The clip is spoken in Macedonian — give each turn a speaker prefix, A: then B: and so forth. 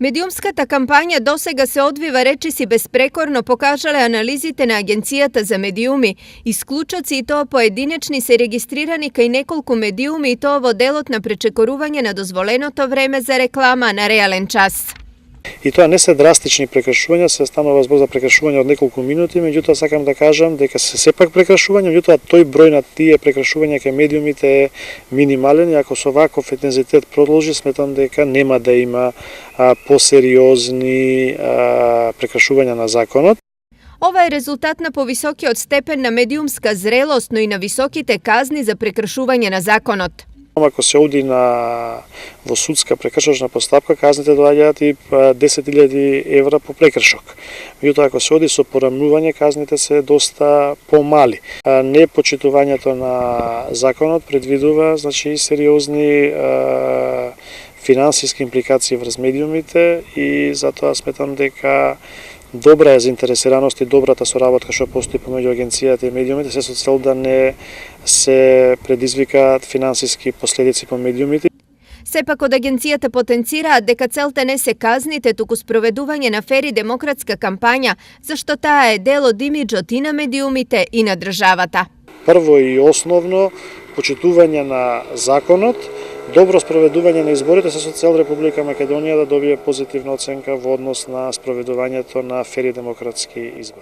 A: Медиумската кампања досега се одвива речиси безпрекорно, покажале анализите на Агенцијата за медиуми. Исклучоци и тоа поединечни се регистрирани кај неколку медиуми и тоа во делот на пречекорување на дозволеното време за реклама на реален час.
B: И тоа не се драстични прекршувања, се станува збор за прекршување од неколку минути, меѓутоа сакам да кажам дека се сепак прекршувања, меѓутоа тој број на тие прекршувања кај медиумите е минимален и ако со ваков интензитет продолжи, сметам дека нема да има посериозни прекршувања на законот.
A: Ова е резултат на повисокиот степен на медиумска зрелост, но и на високите казни за прекршување на законот.
B: Ако се оди во судска прекршочна постапка, казните доаѓаат и 10.000 евра по прекршок. Меѓутоа, ако се оди со порамнување, казните се доста помали. Непочитувањето на законот предвидува и сериозни финансиски импликации врз медиумите и затоа сметам дека добра е заинтересираност и добрата соработка што постои помеѓу агенцијата и медиумите, се со цел да не се предизвикаат финансиски последици по медиумите.
A: Сепак од агенцијата потенцираат дека целта не се казните, туку спроведување на фер и демократска кампања, зашто таа е дел од имиџот и на медиумите и на државата.
B: Прво и основно, почитување на законот, добро спроведување на изборите се со цел Република Македонија да добие позитивна оценка во однос на спроведувањето на фер и демократски избори.